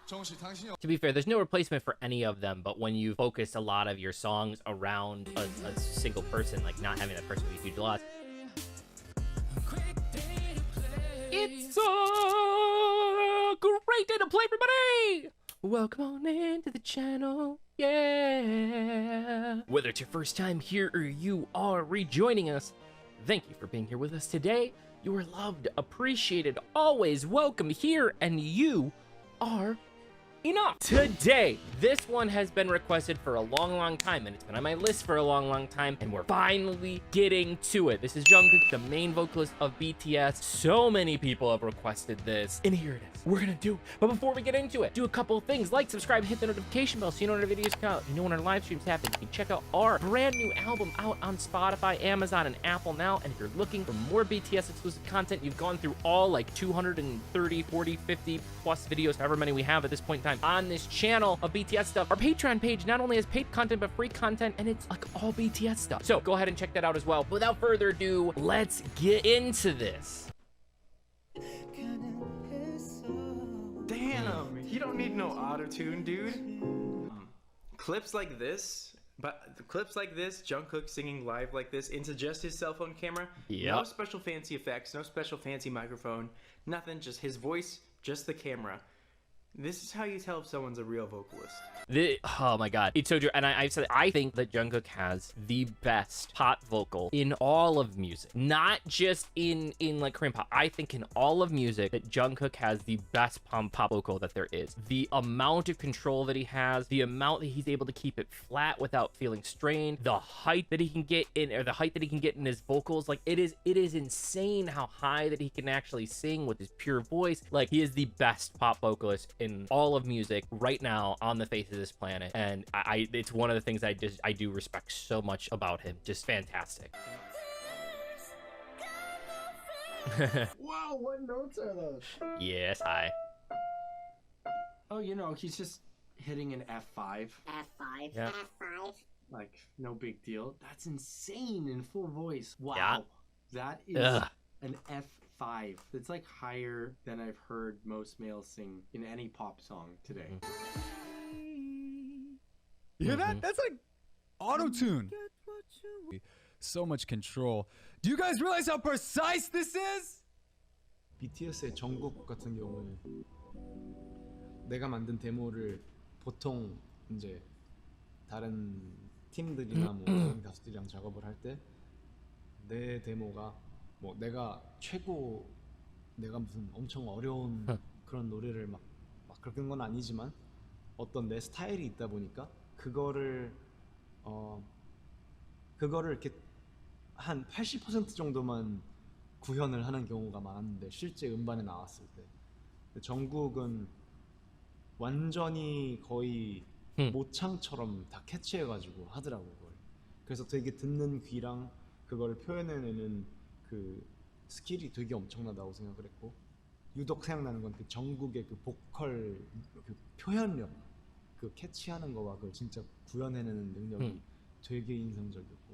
To be fair, there's no replacement for any of them, but when you focus a lot of your songs around a single person, like not having that person be a huge loss. It's a great day to play, everybody! Welcome on into the channel, yeah! Whether it's your first time here or you are rejoining us, thank you for being here with us today. You are loved, appreciated, always welcome here, and you are enough. Today, this one has been requested for a long time, and it's been on my list for a long time, and we're finally getting to it. This is Jungkook, the main vocalist of BTS. So many people have requested this, and here it is. We're gonna do it. But before we get into it, do a couple of things. Like, subscribe, hit the notification bell so you know when our videos come out. You know when our live streams happen. You can check out our brand new album out on Spotify, Amazon, and Apple now. And if you're looking for more BTS exclusive content, you've gone through all like 230, 40, 50 plus videos, however many we have at this point in time on this channel of BTS stuff. Our Patreon page not only has paid content but free content, and it's like all BTS stuff. So go ahead and check that out as well. But without further ado, let's get into this. Damn, you don't need no auto-tune, dude. Clips like this, Jungkook singing live like this into just his cell phone camera. Yep. No special fancy effects, no special fancy microphone, nothing, just his voice, just the camera. This is how you tell if someone's a real vocalist. Oh my god, it's so true. And I've said I think that Jungkook has the best pop vocal in all of music, not just in like Korean pop. I think in all of music that Jungkook has the best pop vocal that there is. The amount of control that he has, the amount that he's able to keep it flat without feeling strained, the height that he can get in, or the height that he can get in his vocals, like it is insane how high that he can actually sing with his pure voice. Like, he is the best pop vocalist in all of music right now on the face of this planet, and it's one of the things I do respect so much about him. Just fantastic. Wow, what notes are those? Yes, hi. Oh, you know, he's just hitting an F5. F5. Yeah. F5. Like, no big deal. That's insane in full voice. Wow. Yeah. That is an F5. It's like higher than I've heard most males sing in any pop song today. You hear that? That's like auto-tune. So much control. Do you guys realize how precise this is? BTS의 정국 같은 경우는 내가 만든 데모를 보통 이제 다른 팀들이나 뭐 다른 가수들이랑 작업을 할 때 내 데모가 뭐 내가 무슨 엄청 어려운 그런 노래를 막 그런 건 아니지만 어떤 내 스타일이 있다 보니까 그거를 이렇게 한 80% 정도만 구현을 하는 경우가 많았는데 실제 음반에 나왔을 때 정국은 완전히 거의 모창처럼 다 캐치해가지고 하더라고 그걸. 그래서 되게 듣는 귀랑 그걸 표현해내는 그 스킬이 되게 엄청나다고 생각을 했고, 유독 생각나는 건 그 정국의 그 보컬 그 표현력, 그 캐치하는 거와 그걸 진짜 구현해내는 능력이 되게 인상적이었고.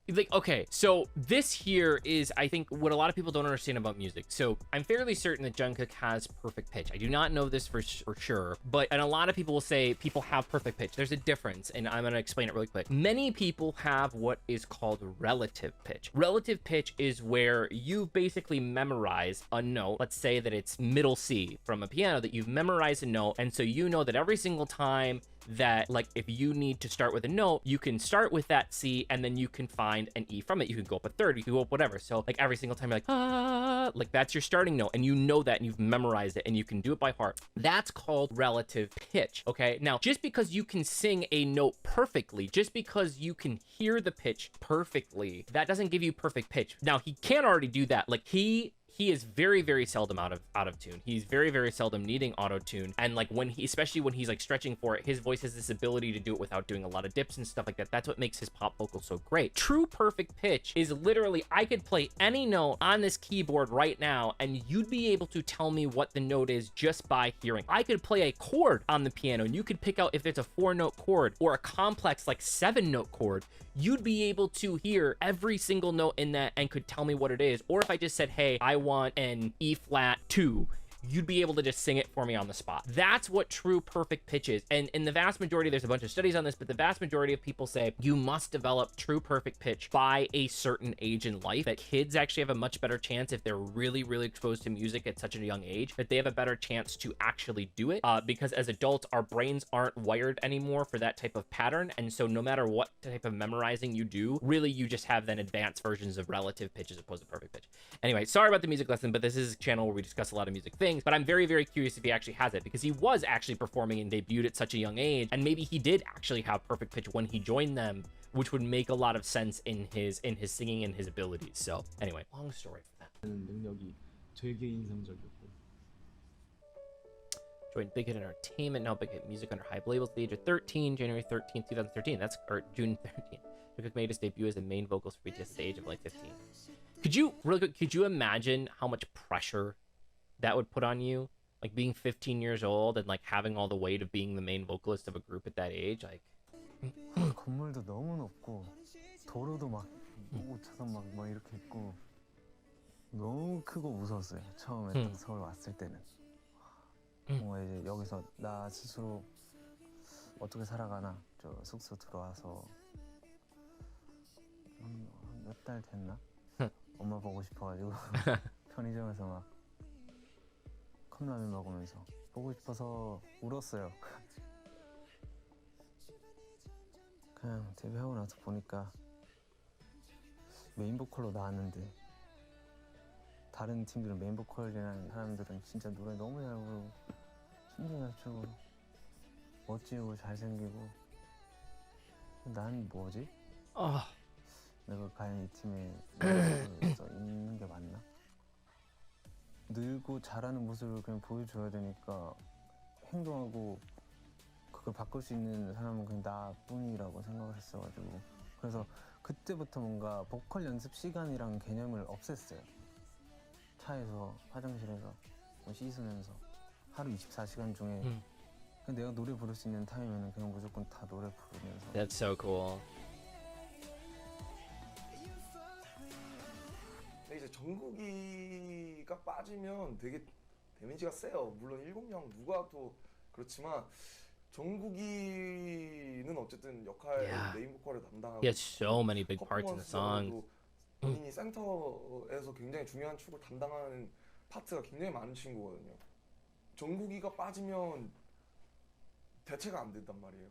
Like, okay, so this here is, I think, what a lot of people don't understand about music. So I'm fairly certain that Jungkook has perfect pitch. I do not know this for sure, and a lot of people will say people have perfect pitch. There's a difference, and I'm gonna explain it really quick. Many people have what is called relative pitch. Relative pitch is where you basically memorize a note. Let's say that it's middle C from a piano, that you've memorized a note, and so you know that every single time that, like, if you need to start with a note, you can start with that C and then you can find an E from it. You can go up a third, you can go up whatever. So like every single time you're like, ah, like that's your starting note, and you know that, and you've memorized it, and you can do it by heart. That's called relative pitch. Okay, now just because you can sing a note perfectly, just because you can hear the pitch perfectly, that doesn't give you perfect pitch. Now he can already do that. Like he is very seldom out of tune. He's very seldom needing auto tune, and like especially when he's like stretching for it, his voice has this ability to do it without doing a lot of dips and stuff like that. That's what makes his pop vocal so great. True perfect pitch is literally, I could play any note on this keyboard right now and you'd be able to tell me what the note is just by hearing. I could play a chord on the piano and you could pick out if it's a 4-note chord or a complex like 7-note chord. You'd be able to hear every single note in that and could tell me what it is. Or if I just said, hey, I want an E flat 2, you'd be able to just sing it for me on the spot. That's what true perfect pitch is. And in the vast majority, there's a bunch of studies on this, but the vast majority of people say you must develop true perfect pitch by a certain age in life, that kids actually have a much better chance if they're really, really exposed to music at such a young age, that they have a better chance to actually do it, because as adults, our brains aren't wired anymore for that type of pattern. And so no matter what type of memorizing you do, really you just have then advanced versions of relative pitch as opposed to perfect pitch. Anyway, sorry about the music lesson, but this is a channel where we discuss a lot of music things. But I'm very, very curious if he actually has it, because he was actually performing and debuted at such a young age, and maybe he did actually have perfect pitch when he joined them, which would make a lot of sense in his singing and his abilities. So anyway, long story for that. 능력이 되게 인상적이었고. Joined Big Hit Entertainment, now Big Hit Music under Hype labels at the age of 13, January 13th, 2013. That's or June 13th. Jungkook made his debut as the main vocalist for BTS at the age of like 15. Could you really quick? Could you imagine how much pressure that would put on you, like being 15 years old and like having all the weight of being the main vocalist of a group at that age? Like, 건물도 너무 높고 도로도 막 5차선 막 이렇게 있고 너무 크고 무서웠어요. 처음에 딱 서울 왔을 때는. 뭔가 이제 여기서 나 스스로 어떻게 살아가나 저 숙소 들어와서 몇 달 됐나? 엄마 보고 싶어가지고 편의점에서 막 컵라면 먹으면서 보고 싶어서 울었어요. 그냥 데뷔하고 나서 보니까 메인 보컬로 나왔는데 다른 팀들은 메인 보컬이라는 사람들은 진짜 노래 너무 잘 부르고 춤도 잘 추고 멋지고 잘생기고 난 뭐지? 내가 과연 이 팀에 있는 게 맞나? 늘고 잘하는 모습을 그냥 보여줘야 되니까 행동하고 그걸 바꿀 수 있는 사람은 그냥 나뿐이라고 생각을 했어가지고 그래서 그때부터 뭔가 보컬 연습 시간이랑 개념을 없앴어요. 차에서 화장실에서 씻으면서 하루 24시간 중에 그냥 내가 노래 부를 수 있는 타임에는 그냥 무조건 다 노래 부르면서. that's so cool. 이제 정국이가 빠지면 되게 데미지가 세요. 물론 106 누가 또 그렇지만 정국이는 어쨌든 역할 메인 보컬을 담당하고 He has so many big parts in the song. 본인이 센터에서 굉장히 중요한 축을 담당하는 파트가 굉장히 많은 친구거든요. 정국이가 빠지면 대체가 안 된단 말이에요.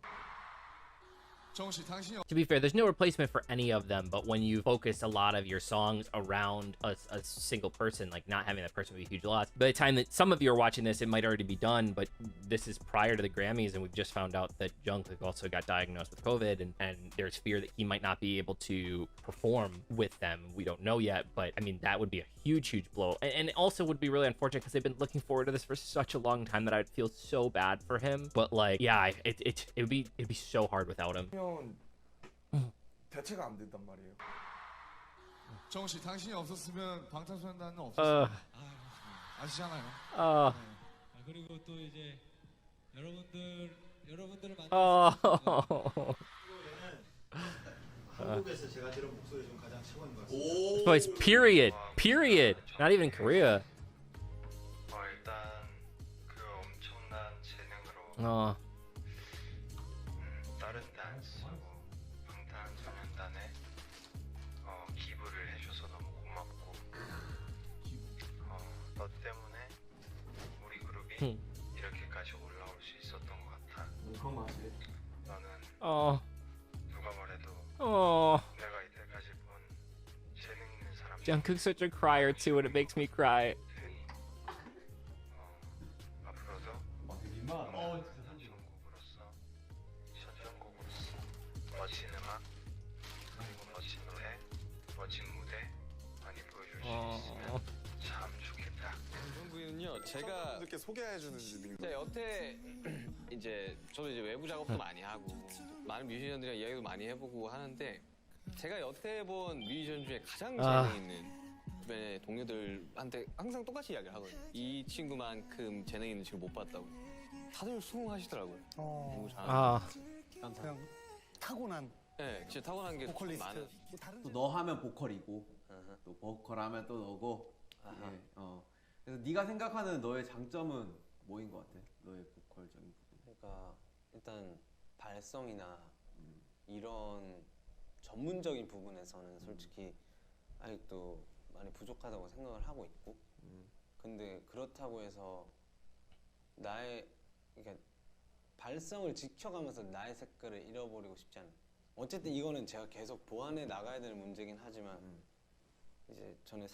To be fair, there's no replacement for any of them, but when you focus a lot of your songs around a single person, like not having that person be a huge loss, by the time that some of you are watching this, it might already be done, but this is prior to the Grammys, and we've just found out that Jungkook also got diagnosed with COVID, and there's fear that he might not be able to perform with them. We don't know yet, but I mean, that would be a huge, huge blow. And it also would be really unfortunate because they've been looking forward to this for such a long time that I'd feel so bad for him. But like, yeah, it'd be so hard without him. 대체가 안 된단 말이에요. 정우 씨, 당신이 없었으면 방탄소년단은 없었어요. 아시잖아요. 그리고 또 이제 여러분들을 만나서 한국에서 제가 들은 목소리 중 가장 최고인 것 같습니다. His voice, period. Not even Korea. 일단 그 엄청난 재능으로 다른 댄스고 방탄소년단에 기부를 해줘서 너무 고맙고 너 때문에 우리 그룹이 이렇게까지 올라올 수 있었던 것 같아. 너는 누가 뭐래도 내가 이때까지 본 재능 있는 사람. Jungkook's such a crier too, and it makes me cry. 멋진 음악, 그리고 멋진 노래, 멋진 무대 많이 보여줄 수 있으면 참 좋겠다. 정국이는요, 제가 이렇게 소개해주는 분. 여태 이제 저도 이제 외부 작업도 많이 하고 많은 뮤지션들이랑 이야기도 많이 해보고 하는데 제가 여태 본 뮤지션 중에 가장 재능 있는 주변의 동료들한테 항상 똑같이 이야기를 하거든요. 이 친구만큼 재능 있는 친구 못 봤다고. 다들 수긍하시더라고요. 너무 잘하는. 그냥 타고난. 네, 진짜 타고난 게 많아요. 또 너 하면 보컬이고 또 보컬 하면 또 너고 그래서 네가 생각하는 너의 장점은 뭐인 것 같아? 너의 보컬적인 부분. 그러니까 일단 발성이나 이런 전문적인 부분에서는 솔직히 아직도 많이 부족하다고 생각을 하고 있고 근데 그렇다고 해서 나의 그러니까 발성을 지켜가면서 나의 색깔을 잃어버리고 싶지 않아요. 어쨌든 이거는 제가 계속 보완해 나가야 되는 문제긴 하지만 이제 저는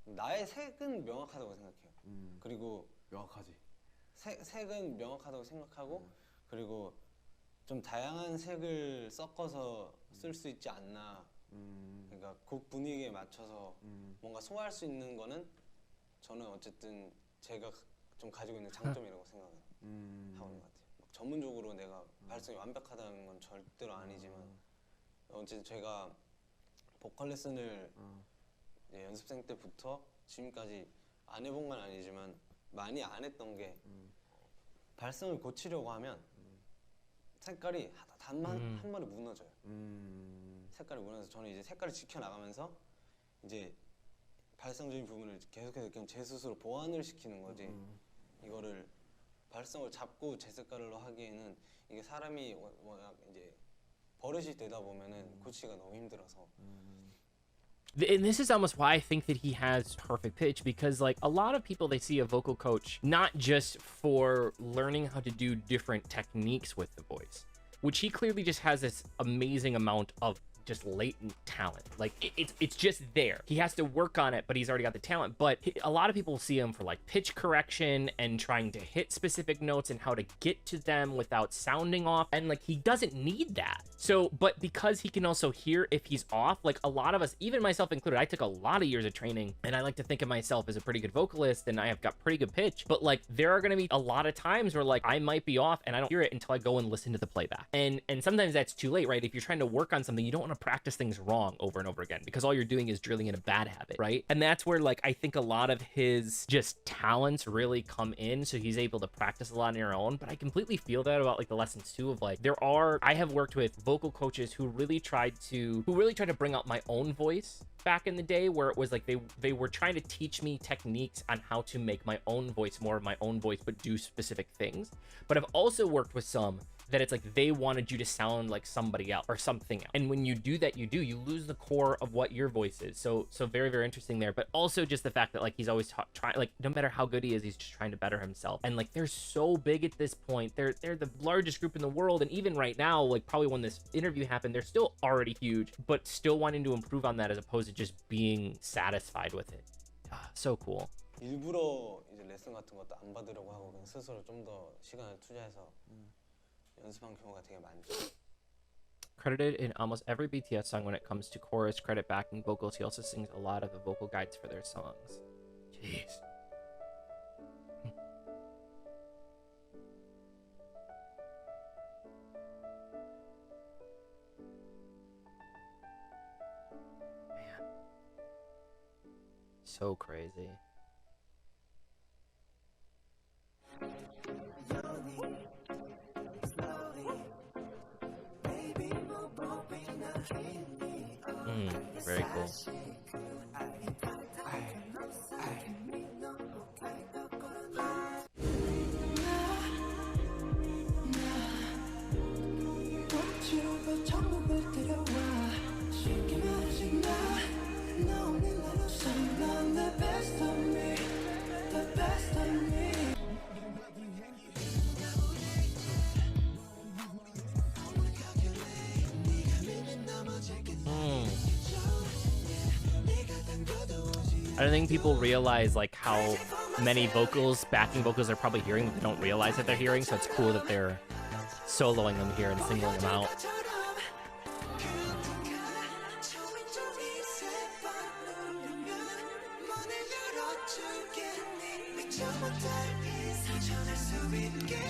나의 색은 명확하다고 생각해요. 그리고 명확하지. 색은 명확하다고 생각하고 그리고 좀 다양한 색을 섞어서 쓸 수 있지 않나. 그러니까 곡 분위기에 맞춰서 뭔가 소화할 수 있는 거는 저는 어쨌든 제가 좀 가지고 있는 장점이라고 생각을 하고 있는 것 같아요. 막 전문적으로 내가 발성이 완벽하다는 건 절대로 아니지만 어쨌든 제가 보컬 레슨을 이제 연습생 때부터 지금까지 안 해본 건 아니지만 많이 안 했던 게 발성을 고치려고 하면 색깔이 한 번에 무너져요. 색깔이 무너져서 저는 이제 색깔을 지켜나가면서 이제 발성적인 부분을 계속해서 그냥 제 스스로 보완을 시키는 거지 이거를 발성을 잡고 제 색깔로 하기에는 이게 사람이 워낙 이제 버릇이 되다 보면은 고치기가 너무 힘들어서 And this is almost why I think that he has perfect pitch, because like a lot of people, they see a vocal coach not just for learning how to do different techniques with the voice, which he clearly just has this amazing amount of just latent talent. Like it's just there. He has to work on it, but he's already got the talent. But a lot of people see him for like pitch correction and trying to hit specific notes and how to get to them without sounding off. And like, he doesn't need that. So, but because he can also hear if he's off, like a lot of us, even myself included, I took a lot of years of training and I like to think of myself as a pretty good vocalist and I have got pretty good pitch, but like there are going to be a lot of times where like I might be off and I don't hear it until I go and listen to the playback. And sometimes that's too late, right? If you're trying to work on something, you don't want to practice things wrong over and over again because all you're doing is drilling in a bad habit, right? And that's where like I think a lot of his just talents really come in, so he's able to practice a lot on your own. But I completely feel that about like the lessons too, of like I have worked with vocal coaches who really tried to bring out my own voice back in the day, where it was like they were trying to teach me techniques on how to make my own voice more of my own voice but do specific things. But I've also worked with some that it's like they wanted you to sound like somebody else or something else. And when you do that, you lose the core of what your voice is. So very, very interesting there. But also just the fact that like he's always trying, like no matter how good he is, he's just trying to better himself. And like they're so big at this point. They're the largest group in the world. And even right now, like probably when this interview happened, they're still already huge, but still wanting to improve on that as opposed to just being satisfied with it. So cool. 일부러 이제 레슨 같은 것도 안 받으려고 하고 그냥 스스로 좀 더 시간을 투자해서 연습한 경우가 되게 많죠. Credited in almost every BTS song when it comes to chorus, credit, backing vocals. He also sings a lot of the vocal guides for their songs. Jeez. Man. So crazy. Very cool. I don't think people realize like how many backing vocals they're probably hearing that they don't realize that they're hearing, so it's cool that they're soloing them here and singling them out.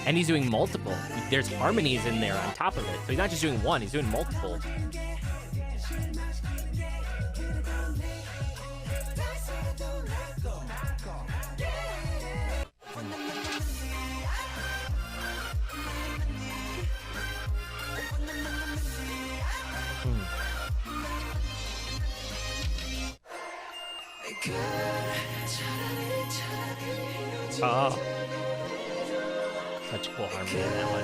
And he's doing multiple. There's harmonies in there on top of it. So he's not just doing one, he's doing multiple. Oh. Such cool harmony in that one.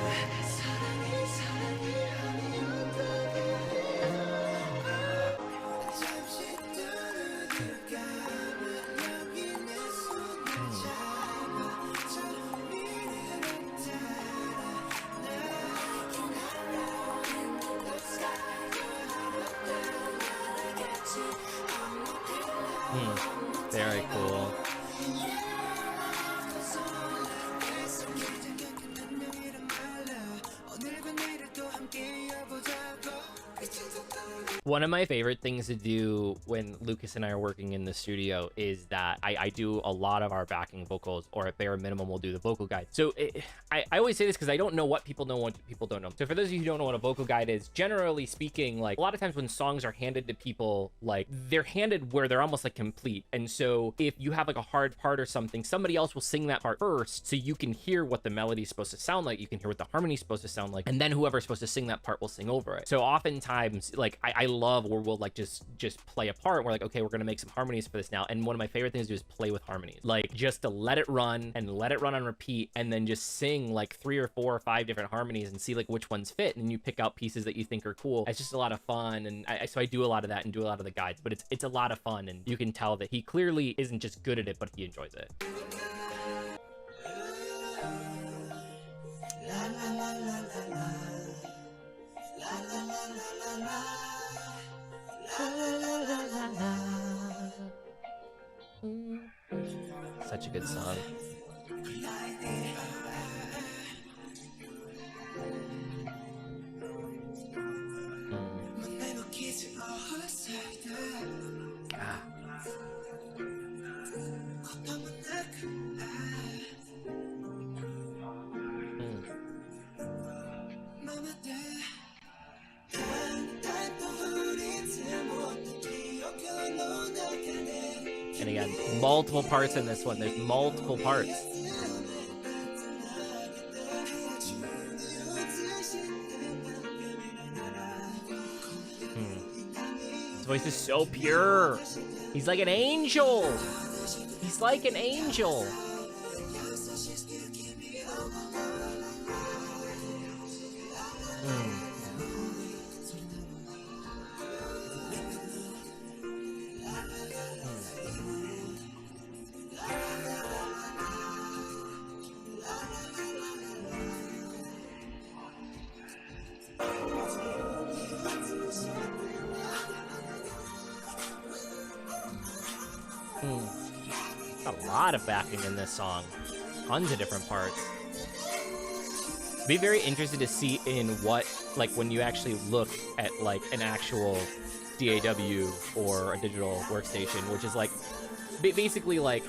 Very cool. One of my favorite things to do when Lucas and I are working in the studio is that I do a lot of our backing vocals, or at bare minimum, we'll do the vocal guide. So I always say this because I don't know what people know, what people don't know. So for those of you who don't know what a vocal guide is, generally speaking, like a lot of times when songs are handed to people, like they're handed where they're almost like complete. And so if you have like a hard part or something, somebody else will sing that part first so you can hear what the melody is supposed to sound like. You can hear what the harmony is supposed to sound like. And then whoever's supposed to sing that part will sing over it. So oftentimes, like I love where we'll like just play a part. We're like, okay, we're gonna make some harmonies for this now. And one of my favorite things to do is play with harmonies, like just to let it run and let it run on repeat, and then just sing like 3 or 4 or 5 different harmonies and see like which ones fit, and you pick out pieces that you think are cool. It's just a lot of fun, and so I do a lot of that and do a lot of the guides, but it's a lot of fun, and you can tell that he clearly isn't just good at it, but he enjoys it. Such a good song. And again, multiple parts in this one. There's multiple parts. His voice is so pure. He's like an angel. He's like an angel. A lot of backing in this song. Tons of different parts. Be very interested to see in what, like, when you actually look at, like, an actual DAW or a digital workstation, which is, like, basically, like,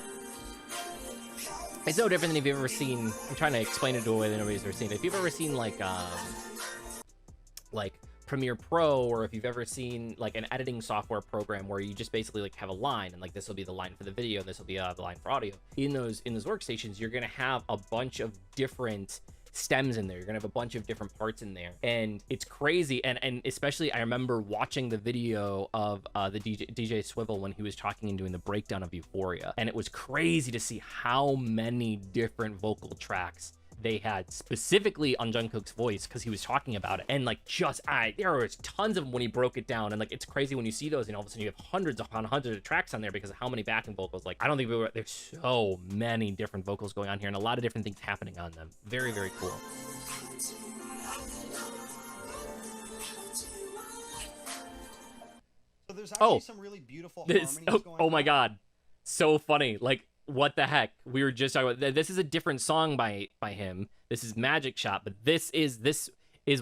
it's no different than if you've ever seen, I'm trying to explain it to a way that nobody's ever seen it. If you've ever seen, like Premiere Pro, or if you've ever seen like an editing software program where you just basically like have a line, and like this will be the line for the video, this will be the line for audio. In those workstations, you're gonna have a bunch of different stems in there. You're gonna have a bunch of different parts in there, and it's crazy. And especially I remember watching the video of the DJ Swivel when he was talking and doing the breakdown of Euphoria, and it was crazy to see how many different vocal tracks they had specifically on Jungkook's voice, because he was talking about it, and like there was tons of them when he broke it down, and like it's crazy when you see those and all of a sudden you have hundreds upon hundreds of tracks on there because of how many backing vocals. Like I don't think there's so many different vocals going on here and a lot of different things happening on them. Very, very cool. So there's actually some really beautiful harmonies going on. My god, so funny. Like, what the heck? We were just talking about this is a different song by him. This is Magic Shot, but this is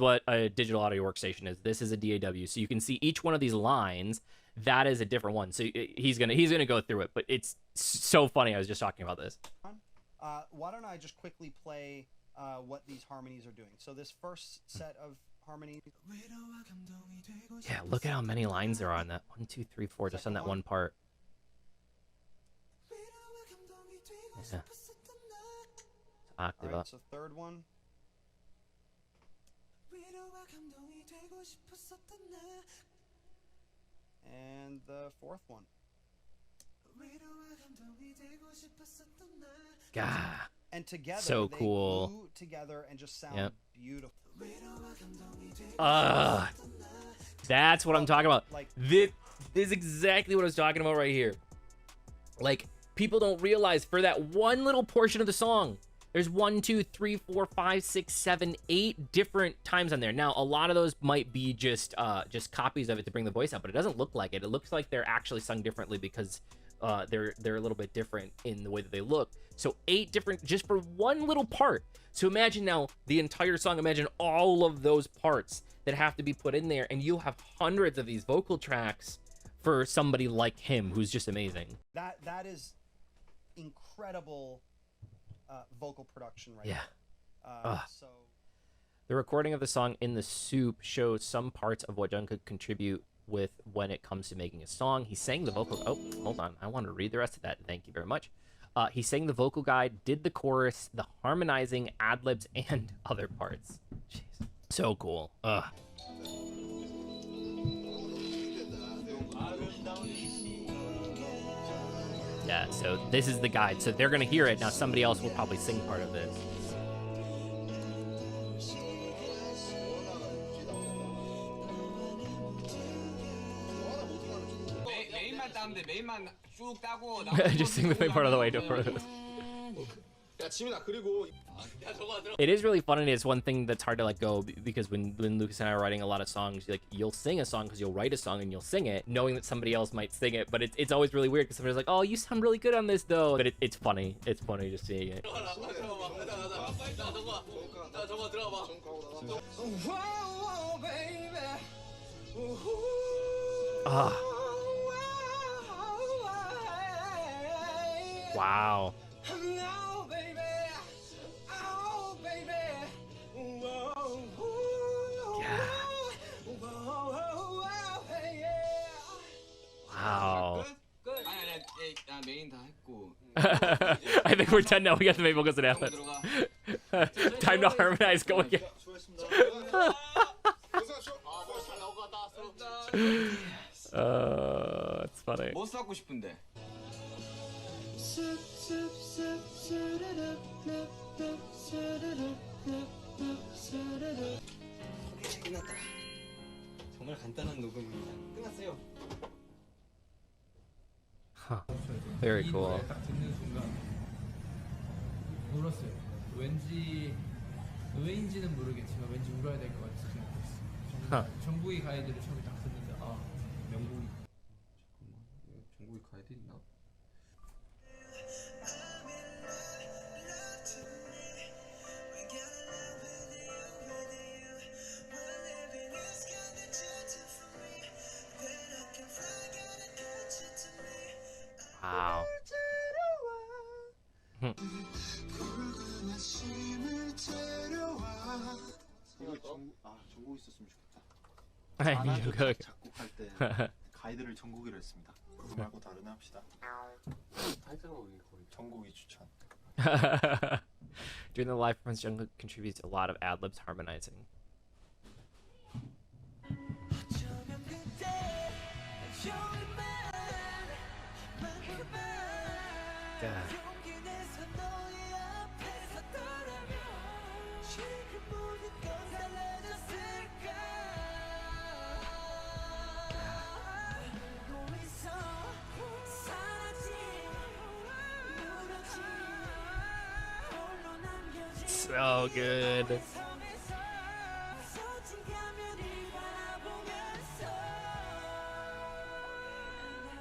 what a digital audio workstation is. This is a DAW. So you can see each one of these lines. That is a different one. So he's gonna go through it, but it's so funny. I was just talking about this. Why don't I just quickly play what these harmonies are doing? So this first set of harmonies. Yeah, look at how many lines there are on that. 1, 2, 3, 4, just on that one part. Yeah. Octave up. So third one. And the fourth one. God. And together, So they cool. glue together and just sound Yep. beautiful. That's what I'm talking about. Like- This is exactly what I was talking about right here. Like, people don't realize for that one little portion of the song, there's 1, 2, 3, 4, 5, 6, 7, 8 different times on there. Now, a lot of those might be just copies of it to bring the voice out, but it doesn't look like it. It looks like they're actually sung differently because they're a little bit different in the way that they look. So 8 different just for one little part. So imagine now the entire song. Imagine all of those parts that have to be put in there, and you'll have hundreds of these vocal tracks for somebody like him who's just amazing. That is incredible vocal production right Yeah. now. So The recording of the song In the Soop shows some parts of what Jungkook contribute with when it comes to making a song. He sang the vocal. Oh, hold on. I want to read the rest of that. Thank you very much. He sang the vocal guide, did the chorus, the harmonizing, ad-libs, and other parts. Jeez. So cool. Yeah, so this is the guide. So they're going to hear it. Now somebody else will probably sing part of this. Just sing the main part of the way for this. It is really fun, and it's one thing that's hard to let go because when Lucas and I are writing a lot of songs, like you'll sing a song because you'll write a song and you'll sing it, knowing that somebody else might sing it. But it's always really weird because somebody's like, "Oh, you sound really good on this, though." But it's funny. It's funny just seeing it. Wow. Wow. I think we're done now. We got the main vocals and ad-libs. Time to harmonize. Go again. It's funny. 뭐 쓰고 싶은데? 끝났다. 정말 간단한 녹음입니다. 끝났어요. Very cool. 딱 듣는 순간 울었어요. 왠지 왜인지는 모르겠지만 왠지 울어야 될 것 같이 생각했어요. 정국이 가이드를 처음에 딱 듣는데 아 명곡이. 잠깐만, 정국이 가이드 있나? Wow. 이거 정국 있었으면 좋겠다. 아니, 이거 작곡할 때 가이드를 정국이로 했습니다. 그거 말고 다른 합시다. 타이틀은 우리 거의 정국이 추천. During the live performance, Jungkook contributes a lot of ad-libs harmonizing. God. So good.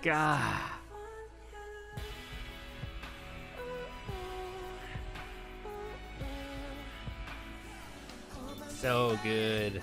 God. So good.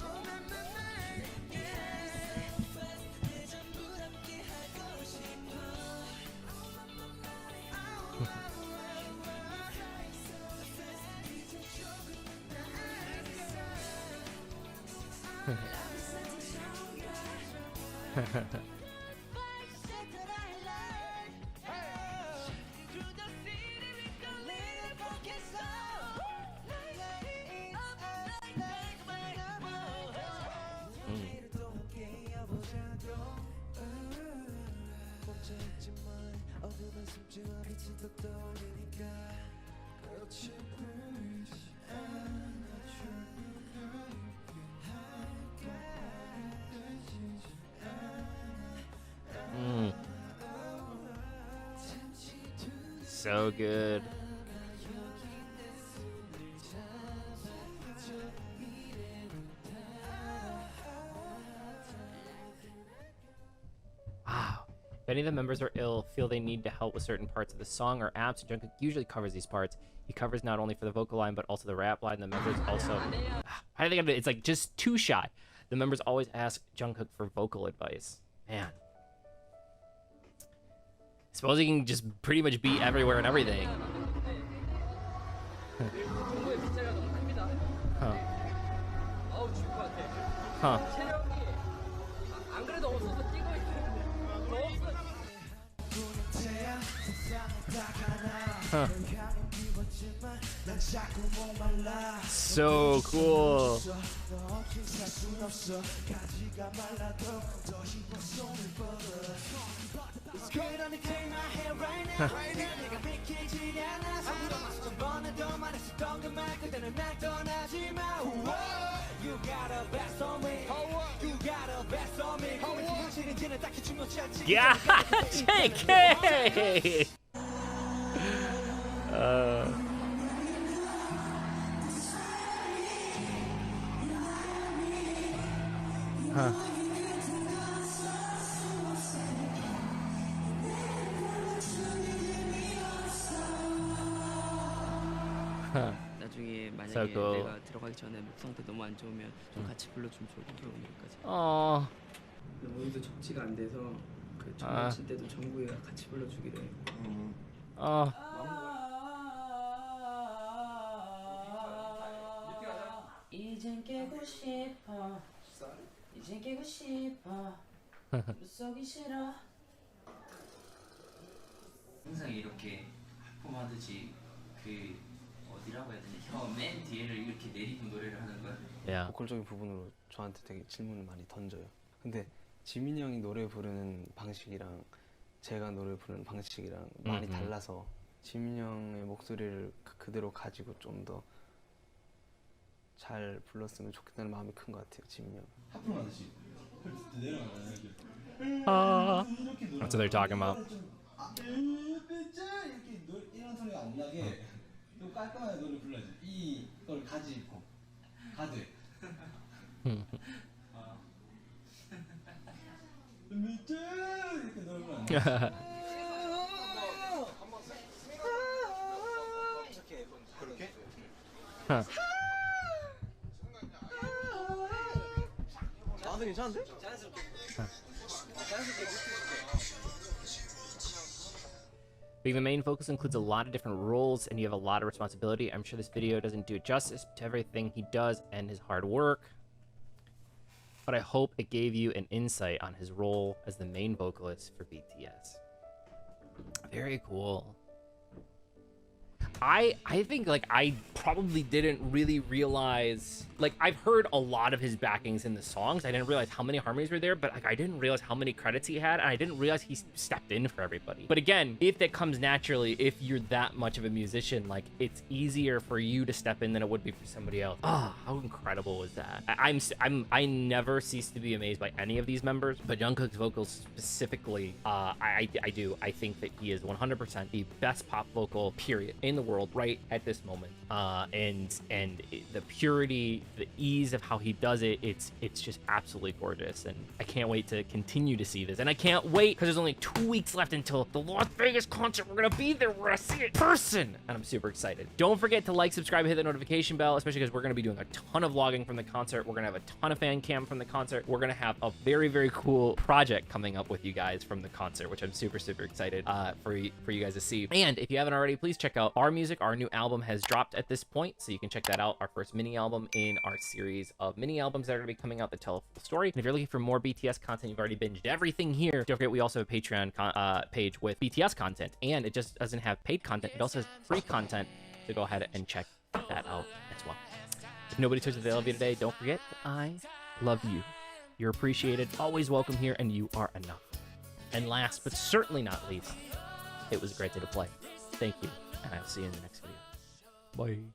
So good. Wow. If any of the members are ill, feel they need to help with certain parts of the song or absent, Jungkook usually covers these parts. He covers not only for the vocal line, but also the rap line. The members also... How do they get it? It's like just too shy. The members always ask Jungkook for vocal advice. Man. Suppose he can just pretty much be everywhere and everything. Huh. Huh. Huh. So cool. Yeah, JK. Huh. 나중에 만약에 So cool. 내가 들어가기 전에 목 상태 너무 안 좋으면 좀 같이 불러주면 좋을 것 같아요. 오늘까지. 오늘도 적지가 안 돼서 그 춤을 칠 때도 정국이가 같이 불러주기로 해. 이젠 깨고 싶어. 이젠 깨고 싶어. 무서기 싫어. 항상 이렇게 하품하듯이 그 어디라고 해야 되지? 혀맨 뒤에를 이렇게 내리고 노래를 하는 거야? 보컬적인 부분으로 저한테 되게 질문을 많이 던져요. 근데 지민이 형이 노래 부르는 방식이랑 제가 노래 부르는 방식이랑 많이 달라서 지민이 형의 목소리를 그대로 가지고 좀 더 잘 불렀으면 좋겠다는 마음이 큰 것 같아요. 지민이 형. 하품하듯이 내려가는 That's what they're talking about. 이렇게 이런 소리가 안 나게 좀 깔끔하게 노래 불러야지. 이걸 가지고 가드. 이렇게 노래 불러. 그렇게? 나도 괜찮은데? Being the main focus includes a lot of different roles and you have a lot of responsibility. I'm sure this video doesn't do justice to everything he does and his hard work, but I hope it gave you an insight on his role as the main vocalist for BTS. Very cool. I think like I probably didn't really realize, like I've heard a lot of his backings in the songs. I didn't realize how many harmonies were there, but like I didn't realize how many credits he had, and I didn't realize he stepped in for everybody. But again, if that comes naturally, if you're that much of a musician, like it's easier for you to step in than it would be for somebody else. Ah, how incredible was that? I never cease to be amazed by any of these members, but Jungkook's vocals specifically, I do. I think that he is 100% the best pop vocal period in the world right at this moment, and the purity, the ease of how he does it, it's just absolutely gorgeous, and I can't wait to continue to see this, and I can't wait because there's only 2 weeks left until the Las Vegas concert. We're gonna be there, we're gonna see it in person, and I'm super excited. Don't forget to like, subscribe, and hit the notification bell, especially because we're gonna be doing a ton of vlogging from the concert. We're gonna have a ton of fan cam from the concert. We're gonna have a very, very cool project coming up with you guys from the concert, which I'm super excited for you guys to see. And if you haven't already, please check out our music. Our new album has dropped at this point, so you can check that out. Our first mini album in our series of mini albums that are going to be coming out that tell a full story. And if you're looking for more BTS content, you've already binged everything here. Don't forget, we also have a Patreon page with BTS content, and it just doesn't have paid content. It also has free content, so go ahead and check that out as well. If nobody took the LV today, don't forget, I love you. You're appreciated, always welcome here, and you are enough. And last but certainly not least, it was a great day to play. Thank you, and I'll see you in the next video. Bye.